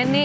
NA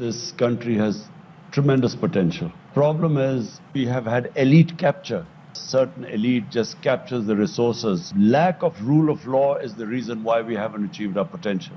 This country has tremendous potential. Problem is we have had elite capture. Certain elite just captures the resources. Lack of rule of law is the reason why we haven't achieved our potential.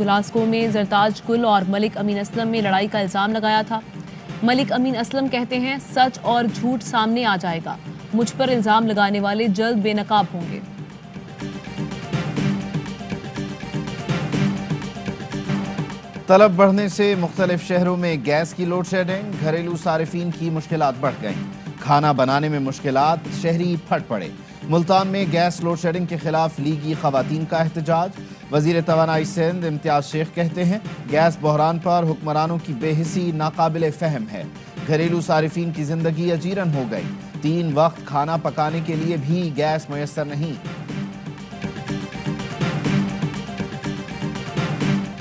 Glasgow میں زرتاج گل اور ملک امین اسلم میں لڑائی کا الزام لگایا تھا۔ ملک امین اسلم کہتے ہیں سچ اور جھوٹ سامنے آ جائے گا، مجھ پر الزام لگانے والے جلد بے نقاب ہوں گے۔ طلب بڑھنے سے مختلف شہروں میں گیس کی لوڈ شیڈنگ، گھریلو صارفین کی مشکلات بڑھ گئیں، کھانا بنانے میں مشکلات، شہری پھٹ پڑے۔ ملتان میں گیس لوڈ شیڈنگ کے خلاف لیگی خواتین کا احتجاج، وزیر توانائی سندھ امتیاز شیخ کہتے ہیں گیس بحران پر حکمرانوں کی بے حسی ناقابل فہم ہے، گھریلو صارفین کی زندگی اجیرن ہو گئی، 3 وقت کھانا پکانے کے لیے بھی گیس میسر نہیں۔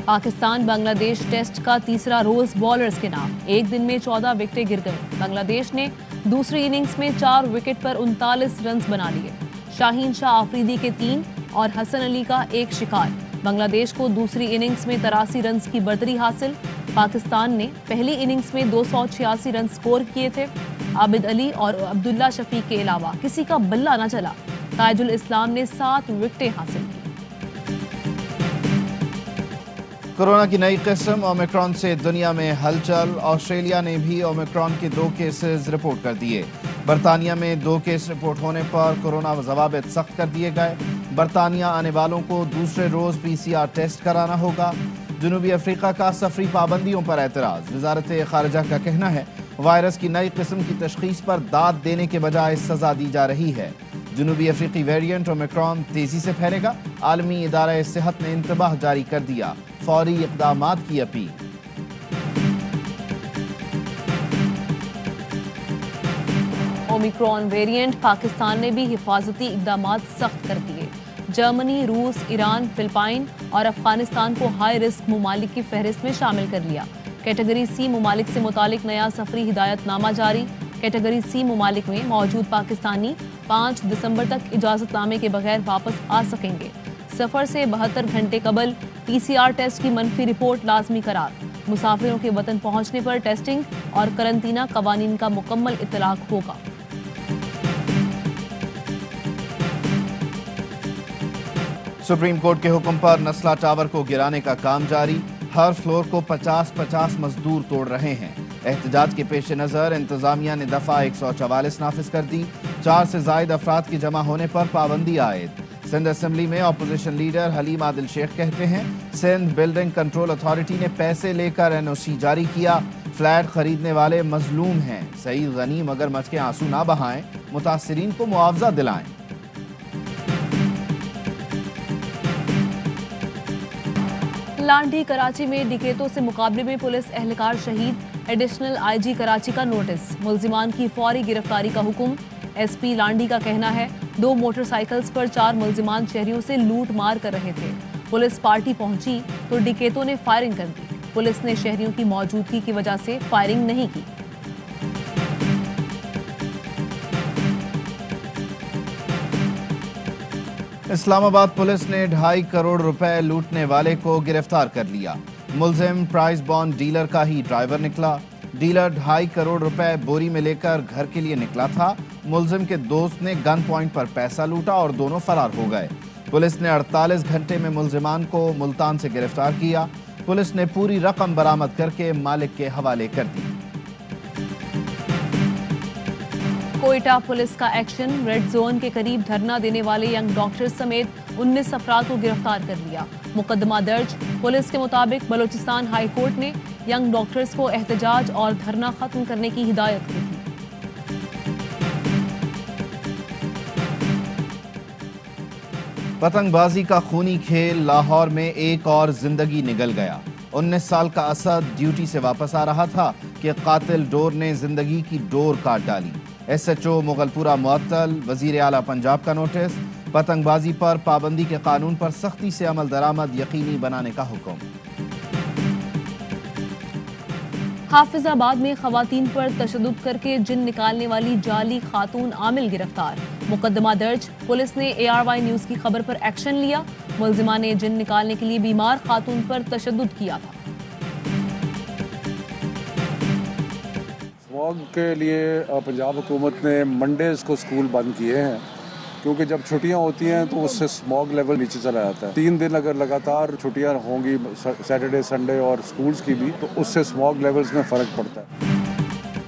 پاکستان بنگلہ دیش ٹیسٹ کا تیسرا روز بالرز کے نام، ایک دن میں 14 وکٹیں گر گئیں۔ بنگلہ دیش نے دوسری اننگز میں 4 وکٹ پر 39 رنز بنا لیے۔ شاہین شاہ آفریدی کے 3 اور حسن علی کا 1 شکار۔ بنگلہ دیش کو دوسری اننگز میں 83 رنز کی برتری حاصل۔ پاکستان نے پہلی اننگز میں 286 رن سکور کیے تھے۔ عابد علی اور عبداللہ شفیق کے علاوہ کسی کا بلہ نہ چلا۔ تاج الاسلام نے 7 وکٹیں حاصل کی۔ کورونا کی نئی قسم اومیکرون سے دنیا میں ہلچل، آسٹریلیا نے بھی اومیکرون کے 2 کیسز رپورٹ کر دیے۔ برطانیہ میں 2 کیس رپورٹ ہونے پر کورونا ضوابط سخت کر دیے گئے۔ برطانیہ آنے والوں کو دوسرے روز PCR ٹیسٹ کرانا ہوگا۔ جنوبی افریقہ کا سفری پابندیوں پر اعتراض، وزارت خارجہ کا کہنا ہے وائرس کی نئی قسم کی تشخیص پر داد دینے کے بجائے سزا دی جا رہی ہے۔ جنوبی افریقی ویریئنٹ اومیکرون تیزی سے پھیلے گا، عالمی ادارہ صحت نے انتباہ جاری کر دیا، فوری اقدامات کی اپیل۔ اومیکرون ویریئنٹ، پاکستان نے بھی حفاظتی اقدامات سخت کر دیے۔ جرمنی، روس، ایران، فلپائن اور افغانستان کو ہائی رسک ممالک کی فہرست میں شامل کر لیا۔ کیٹیگری سی ممالک سے متعلق نیا سفری ہدایت نامہ جاری۔ کیٹیگری سی ممالک میں موجود پاکستانی 5 دسمبر تک اجازت نامے کے بغیر واپس آ سکیں گے۔ سفر سے 72 گھنٹے قبل PCR ٹیسٹ کی منفی رپورٹ لازمی قرار۔ مسافروں کے وطن پہنچنے پر ٹیسٹنگ اور قرنطینہ قوانین کا مکمل اطلاق ہوگا۔ سپریم کورٹ کے حکم پر نسلہ ٹاور کو گرانے کا کام جاری، ہر فلور کو 50-50 مزدور توڑ رہے ہیں۔ احتجاج کے پیش نظر انتظامیہ نے دفعہ 144 نافذ کر دی، 4 سے زائد افراد کے جمع ہونے پر پابندی عائد۔ سندھ اسمبلی میں اپوزیشن لیڈر حلیم عادل شیخ کہتے ہیں سندھ بلڈنگ کنٹرول اتھارٹی نے پیسے لے کر NOC جاری کیا، فلیٹ خریدنے والے مظلوم ہیں، سعید غنی مگرمچھ کے آنسو نہ بہائیں، متاثرین کو معاوضہ دلائیں۔ لانڈھی کراچی میں ڈکیتوں سے مقابلے میں پولیس اہلکار شہید، ایڈیشنل IG کراچی کا نوٹس، ملزمان کی فوری گرفتاری کا حکم۔ SP لانڈھی کا کہنا ہے 2 موٹر سائیکلز پر 4 ملزمان شہریوں سے لوٹ مار کر رہے تھے، پولیس پارٹی پہنچی تو ڈکیتوں نے فائرنگ کر دی، پولیس نے شہریوں کی موجودگی کی وجہ سے فائرنگ نہیں کی۔ اسلام آباد پولیس نے 2.5 کروڑ روپے لوٹنے والے کو گرفتار کر لیا، ملزم پرائز بانڈ ڈیلر کا ہی ڈرائیور نکلا۔ ڈیلر 2.5 کروڑ روپے بوری میں لے کر گھر کے لیے نکلا تھا، ملزم کے دوست نے گن پوائنٹ پر پیسہ لوٹا اور دونوں فرار ہو گئے۔ پولیس نے 48 گھنٹے میں ملزمان کو ملتان سے گرفتار کیا، پولیس نے پوری رقم برآمد کر کے مالک کے حوالے کر دی۔ کوئٹہ پولیس کا ایکشن، ریڈ زون کے قریب دھرنا دینے والے ینگ ڈاکٹر سمیت 19 افراد کو گرفتار کر لیا، مقدمہ درج۔ پولیس کے مطابق بلوچستان ہائی کورٹ نے ینگ ڈاکٹرز کو احتجاج اور دھرنا ختم کرنے کی ہدایت کی تھی۔ پتنگ بازی کا خونی کھیل، لاہور میں ایک اور زندگی نگل گیا۔ 19 سال کا اسد ڈیوٹی سے واپس آ رہا تھا کہ قاتل ڈور نے زندگی کی ڈور کاٹ ڈالی۔ SHO مغل پورہ معطل، وزیر اعلیٰ پنجاب کا نوٹس، پتنگ بازی پر پابندی کے قانون پر سختی سے عمل درآمد یقینی بنانے کا حکم۔ حافظ آباد میں خواتین پر تشدد کر کے جن نکالنے والی جعلی خاتون عامل گرفتار، مقدمہ درج۔ پولیس نے ARY نیوز کی خبر پر ایکشن لیا، ملزمہ نے جن نکالنے کے لیے بیمار خاتون پر تشدد کیا تھا۔ فوگ کے لیے پنجاب حکومت نے منڈیز کو سکول بند کیے ہیں کیونکہ جب چھٹیاں ہوتی ہیں تو اس سے اسموگ لیول نیچے چلا جاتا ہے. 3 دن اگر لگاتار چھٹیاں ہوں گی سیٹرڈے سنڈے اور اسکولز کی بھی تو اس سے اسموگ لیولز میں فرق پڑتا ہے.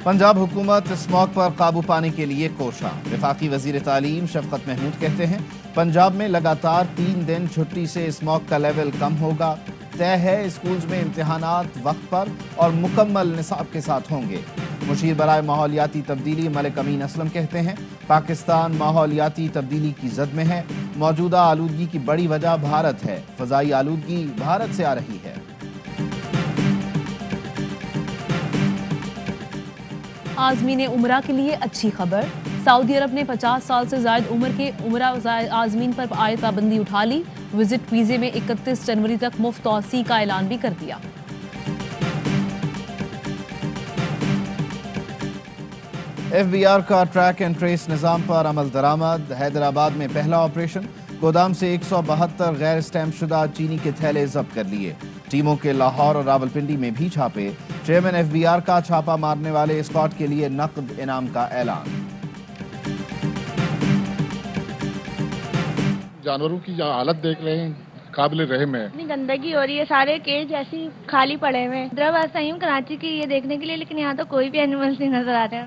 پنجاب حکومت اسموگ پر قابو پانے کے لیے کوشاں. وفاقی وزیر تعلیم شفقت محمود کہتے ہیں پنجاب میں لگاتار 3 دن چھٹی سے اسموگ کا لیول کم ہوگا. طے ہے اسکولز میں امتحانات وقت پر اور مکمل نصاب کے ساتھ ہوں گے. مشیر برائے ماحولیاتی تبدیلی ملک امین اسلم کہتے ہیں پاکستان ماحولیاتی تبدیلی کی زد میں ہے. موجودہ آلودگی کی بڑی وجہ بھارت ہے. فضائی آلودگی بھارت سے آ رہی ہے. عازمین عمرہ کے لیے اچھی خبر. سعودی عرب نے 50 سال سے زائد عمر کے عمرہ عازمین پر عائد پابندی اٹھا لی. وزٹ ویزے میں 31 جنوری تک مفت توسیع کا اعلان بھی کر دیا. ایف بی آر کا ٹریک اینڈ ٹریس نظام پر عمل درآمد. حیدرآباد میں پہلا آپریشن. گودام سے 172 غیر اسٹیمپ شدہ چینی کے تھیلے ضبط کر لیے. ٹیموں کے لاہور اور راولپنڈی میں بھی چھاپے. چیئرمین ایف بی آر کا چھاپا مارنے والے اسکواڈ کے لیے نقد انعام کا اعلان. جانوروں کی حالت دیکھ رہے ہیں قابل رحم ہے. اتنی گندگی ہو رہی ہے, سارے کیج ایسی خالی پڑے ہوئے ہیں. حیدرآباد سے ہوں کراچی کی یہ دیکھنے کے لیے, لیکن یہاں تو کوئی بھی اینیملز نہیں نظر آ رہا.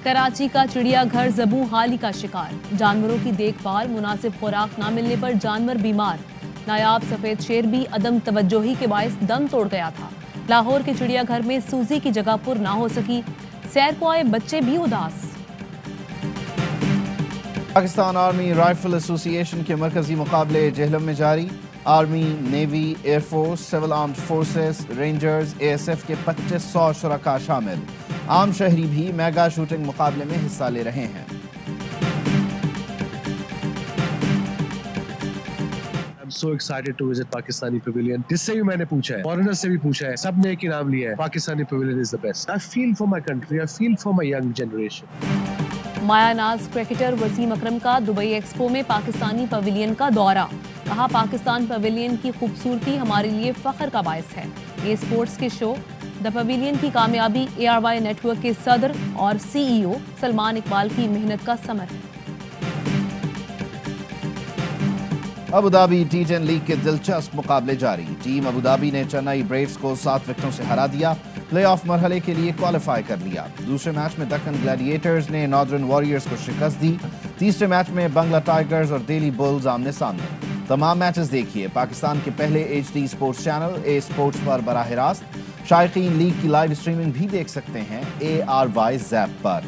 کراچی کا چڑیا گھر زبوں حالی کا شکار. جانوروں کی دیکھ بھال, مناسب خوراک نہ ملنے پر جانور بیمار. نایاب سفید شیر بھی عدم توجہی کے باعث دم توڑ گیا تھا. لاہور کے چڑیا گھر میں سوزی کی جگہ پر نہ ہو سکی. سیر کو آئے بچے بھی اداس. پاکستان آرمی رائفل ایسوسی ایشن کے مرکزی مقابلے جہلم میں جاری. Army, navy, air force, civil armed forces, rangers, A S F کے 2500 شرکاء شامل. عام شہری بھی میگا شوٹنگ مقابلے میں حصہ لے رہے ہیں. I'm so excited to visit Pakistani Pavilion. جس سے بھی میں نے پوچھا ہے, فورنر سے بھی پوچھا ہے, سب نے ایک انعام لیا ہے. Pakistani Pavilion is the best. I feel for my country. I feel for my young generation. مایا ناز کرکٹر وسیم اکرم کا دبئی ایکسپو میں پاکستانی پویلین کا دورہ. کہا پاکستان پویلین کی خوبصورتی ہمارے لیے فخر کا باعث ہے. یہ اسپورٹس کے شو دا پویلین کی کامیابی ARY نیٹ ورک کے صدر اور CEO سلمان اقبال کی محنت کا ثمر ہے. ابوظہبی T10 لیگ کے دلچسپ مقابلے جاری. ٹیم ابوظہبی نے چنئی بریوز کو 7 وکٹوں سے ہرا دیا. پلے آف مرحلے کے لیے کوالیفائی کر لیا. دوسرے میچ میں دکن گلیڈیٹرز نے ناردرن واریئرز کو شکست دی. تیسرے میچ میں بنگلہ ٹائیگرز اور دہلی بلز آمنے سامنے. تمام میچز دیکھیے پاکستان کے پہلے HD sports channel A sports پر براہ راست. شائقین لیگ کی لائیو اسٹریمنگ بھی دیکھ سکتے ہیں ARY زیپ پر.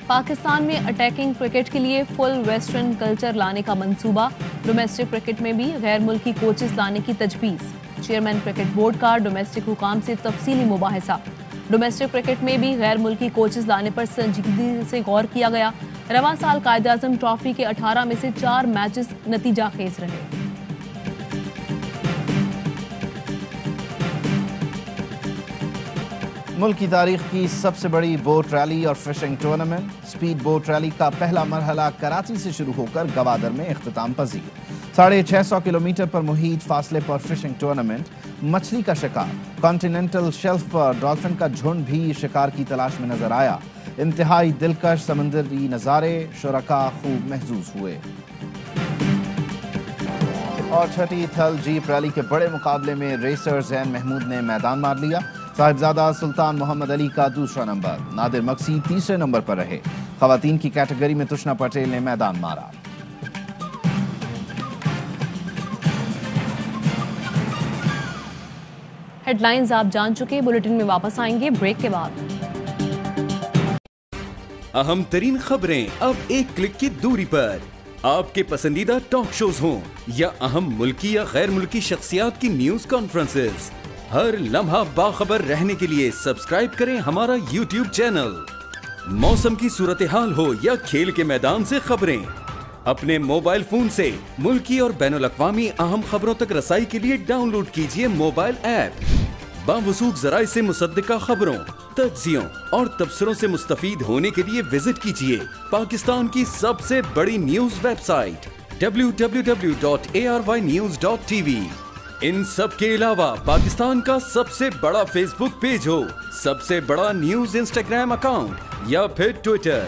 پاکستان میں اٹیکنگ کرکٹ کے لیے فل ویسٹرن کلچر لانے کا منصوبہ. ڈومیسٹک کرکٹ میں بھی غیر ملکی کوچز لانے کی تجویز. چیئرمین کرکٹ بورڈ کا ڈومیسٹک حکام سے تفصیلی مباحثہ. ڈومیسٹک کرکٹ میں بھی غیر ملکی کوچز لانے پر سنجیدگی سے غور کیا گیا. رواں سال قائد اعظم ٹرافی کے 18 میں سے 4 میچز نتیجہ خیز رہے. ملک کی تاریخ کی سب سے بڑی بوٹ ریلی اور fishing tournament. Speed boat rally کا پہلا مرحلہ کراچی سے شروع ہو کر گوادر میں اختتام پذیر. 650 کلومیٹر پر محیط فاصلے پر فشنگ ٹورنامنٹ. مچھلی کا شکار. کانٹیننٹل شیلف پر ڈالفن کا جھنڈ بھی شکار کی تلاش میں نظر آیا. انتہائی دلکش سمندری نظارے, شرکاء خوب محظوظ ہوئے. اور چھٹی تھل جیپ ریلی کے بڑے مقابلے میں ریسر زین محمود نے میدان مار لیا. صاحبزادہ سلطان محمد علی کا دوسرا نمبر. نادر مکسی تیسرے نمبر پر رہے. خواتین کی کیٹیگری میں تشنا پٹیل نے میدان مارا. ہیڈ لائنز آپ جان چکے. بلیٹن میں واپس آئیں گے بریک کے بعد. اہم ترین خبریں اب ایک کلک کی دوری پر. آپ کے پسندیدہ ٹاک شوز ہوں یا اہم ملکی یا غیر ملکی شخصیات کی نیوز کانفرنسز, ہر لمحہ باخبر رہنے کے لیے سبسکرائب کریں ہمارا YouTube چینل. موسم کی صورتحال ہو یا کھیل کے میدان سے خبریں, اپنے موبائل فون سے ملکی اور بین الاقوامی اہم خبروں تک رسائی کے لیے ڈاؤن لوڈ کیجیے موبائل ایپ. باوثوق ذرائع سے مصدقہ خبروں, تجزیوں اور تبصروں سے مستفید ہونے کے لیے وزٹ کیجیے پاکستان کی سب سے بڑی نیوز ویب سائٹ www.arynews.tv. ان سب کے علاوہ پاکستان کا سب سے بڑا فیس بک پیج ہو, سب سے بڑا نیوز انسٹاگرام اکاؤنٹ یا پھر ٹویٹر,